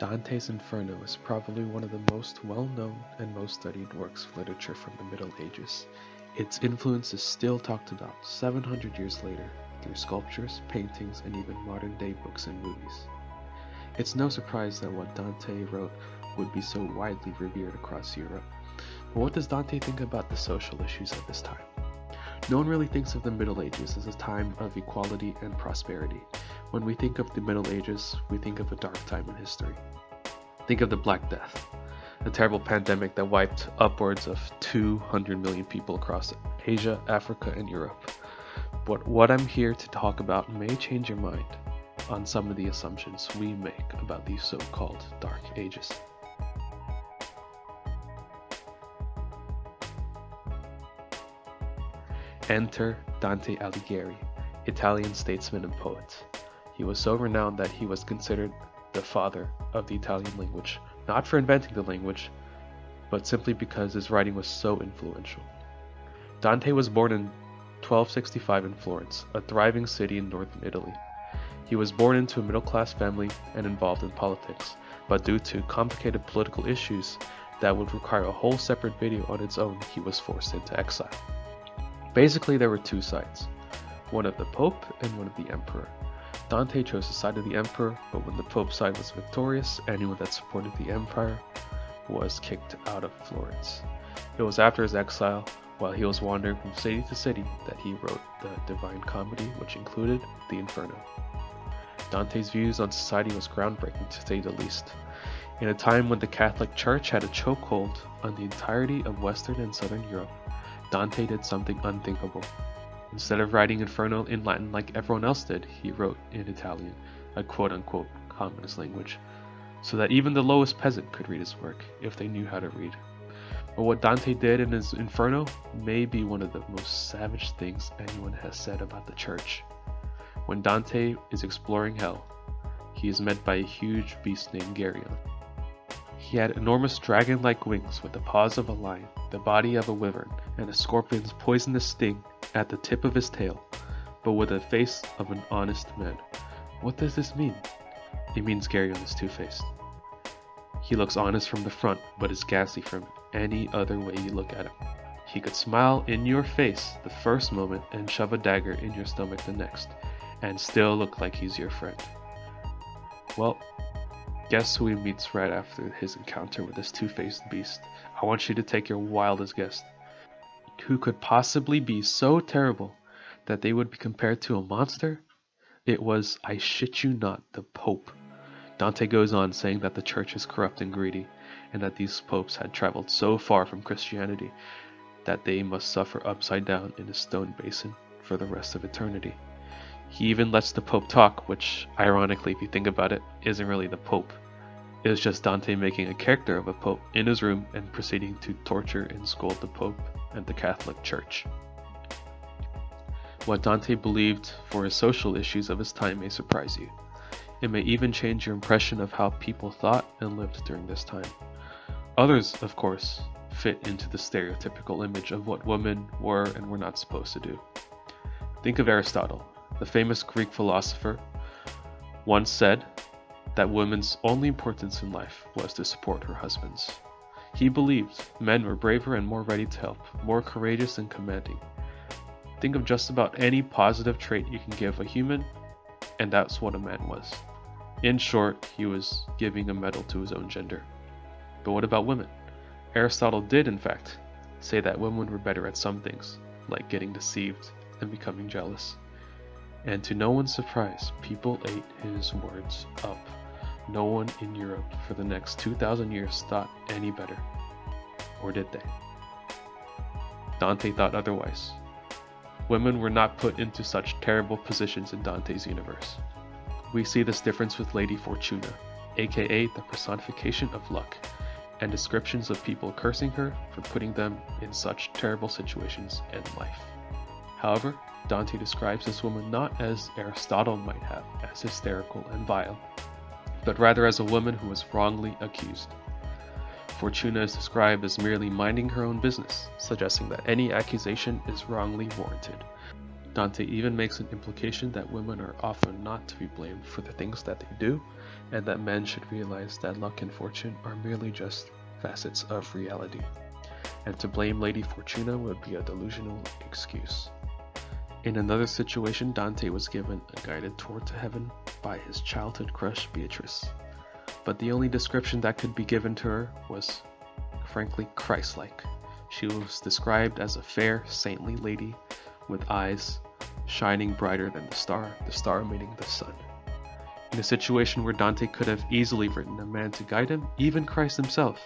Dante's Inferno is probably one of the most well-known and most studied works of literature from the Middle Ages. Its influence is still talked about 700 years later through sculptures, paintings, and even modern-day books and movies. It's no surprise that what Dante wrote would be so widely revered across Europe. But what does Dante think about the social issues of this time? No one really thinks of the Middle Ages as a time of equality and prosperity. When we think of the Middle Ages, we think of a dark time in history. Think of the Black Death, a terrible pandemic that wiped upwards of 200 million people across Asia, Africa, and Europe. But what I'm here to talk about may change your mind on some of the assumptions we make about these so-called Dark Ages. Enter Dante Alighieri, Italian statesman and poet. He was so renowned that he was considered the father of the Italian language, not for inventing the language, but simply because his writing was so influential. Dante was born in 1265 in Florence, a thriving city in northern Italy. He was born into a middle-class family and involved in politics, but due to complicated political issues that would require a whole separate video on its own, he was forced into exile. Basically, there were two sides, one of the Pope and one of the Emperor. Dante chose the side of the Emperor, but when the Pope's side was victorious, anyone that supported the Empire was kicked out of Florence. It was after his exile, while he was wandering from city to city, that he wrote the Divine Comedy, which included the Inferno. Dante's views on society was groundbreaking, to say the least. In a time when the Catholic Church had a chokehold on the entirety of Western and Southern Europe, Dante did something unthinkable. Instead of writing Inferno in Latin like everyone else did, he wrote in Italian, a quote-unquote communist language, so that even the lowest peasant could read his work if they knew how to read. But what Dante did in his Inferno may be one of the most savage things anyone has said about the church. When Dante is exploring hell, he is met by a huge beast named Geryon. He had enormous dragon-like wings with the paws of a lion, the body of a wyvern, and a scorpion's poisonous sting at the tip of his tail, but with the face of an honest man. What does this mean? It means Geryon is two-faced. He looks honest from the front, but is ghastly from any other way you look at him. He could smile in your face the first moment and shove a dagger in your stomach the next, and still look like he's your friend. Well, guess who he meets right after his encounter with this two-faced beast? I want you to take your wildest guess. Who could possibly be so terrible that they would be compared to a monster? It was, I shit you not, the Pope. Dante goes on saying that the church is corrupt and greedy, and that these popes had traveled so far from Christianity that they must suffer upside down in a stone basin for the rest of eternity. He even lets the Pope talk, which, ironically, if you think about it, isn't really the Pope. It was just Dante making a character of a Pope in his room and proceeding to torture and scold the Pope and the Catholic Church. What Dante believed for his social issues of his time may surprise you. It may even change your impression of how people thought and lived during this time. Others, of course, fit into the stereotypical image of what women were and were not supposed to do. Think of Aristotle, the famous Greek philosopher, once said that women's only importance in life was to support her husbands. He believed men were braver and more ready to help, more courageous and commanding. Think of just about any positive trait you can give a human, and that's what a man was. In short, he was giving a medal to his own gender. But what about women? Aristotle did, in fact, say that women were better at some things, like getting deceived and becoming jealous. And to no one's surprise, people ate his words up. No one in Europe for the next 2,000 years thought any better. Or did they? Dante thought otherwise. Women were not put into such terrible positions in Dante's universe. We see this difference with Lady Fortuna, aka the personification of luck, and descriptions of people cursing her for putting them in such terrible situations in life. However, Dante describes this woman not as Aristotle might have, as hysterical and vile, but rather as a woman who was wrongly accused. Fortuna is described as merely minding her own business, suggesting that any accusation is wrongly warranted. Dante even makes an implication that women are often not to be blamed for the things that they do, and that men should realize that luck and fortune are merely just facets of reality, and to blame Lady Fortuna would be a delusional excuse. In another situation, Dante was given a guided tour to heaven by his childhood crush Beatrice, but the only description that could be given to her was, frankly, Christ-like. She was described as a fair, saintly lady with eyes shining brighter than the star meaning the sun. In a situation where Dante could have easily written a man to guide him, even Christ himself,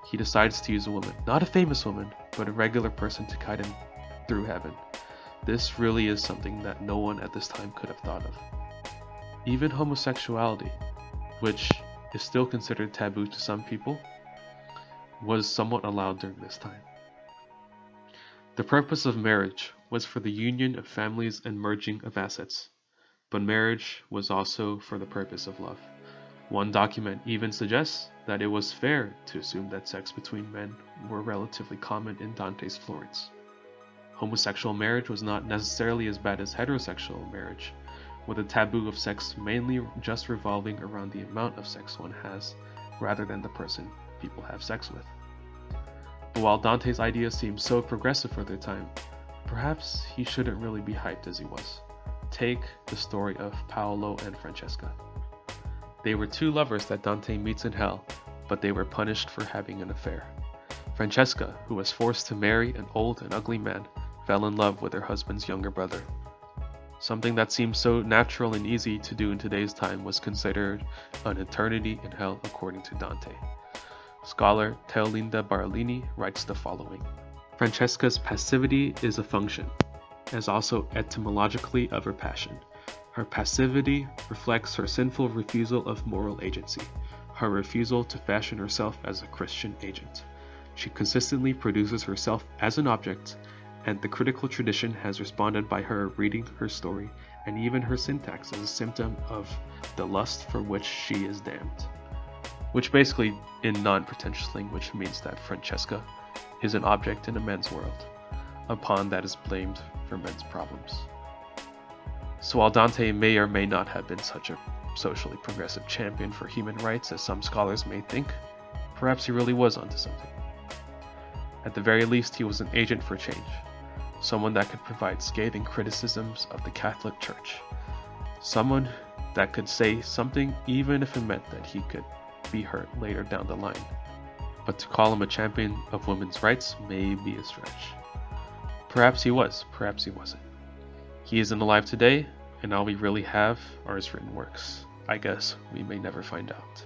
he decides to use a woman, not a famous woman, but a regular person to guide him through heaven. This really is something that no one at this time could have thought of. Even homosexuality, which is still considered taboo to some people, was somewhat allowed during this time. The purpose of marriage was for the union of families and merging of assets, but marriage was also for the purpose of love. One document even suggests that it was fair to assume that sex between men were relatively common in Dante's Florence. Homosexual marriage was not necessarily as bad as heterosexual marriage, with a taboo of sex mainly just revolving around the amount of sex one has, rather than the person people have sex with. But while Dante's idea seems so progressive for their time, perhaps he shouldn't really be hyped as he was. Take the story of Paolo and Francesca. They were two lovers that Dante meets in hell, but they were punished for having an affair. Francesca, who was forced to marry an old and ugly man, fell in love with her husband's younger brother. Something that seems so natural and easy to do in today's time was considered an eternity in hell according to Dante. Scholar Teolinda Barolini writes the following: Francesca's passivity is a function, as also etymologically of her passion. Her passivity reflects her sinful refusal of moral agency, her refusal to fashion herself as a Christian agent. She consistently produces herself as an object, and the critical tradition has responded by her reading her story and even her syntax as a symptom of the lust for which she is damned. Which basically, in non-pretentious language, means that Francesca is an object in a man's world, a pawn that is blamed for men's problems. So while Dante may or may not have been such a socially progressive champion for human rights as some scholars may think, perhaps he really was onto something. At the very least, he was an agent for change, someone that could provide scathing criticisms of the Catholic Church, someone that could say something even if it meant that he could be hurt later down the line. But to call him a champion of women's rights may be a stretch. Perhaps he was, perhaps he wasn't. He isn't alive today, and all we really have are his written works. I guess we may never find out.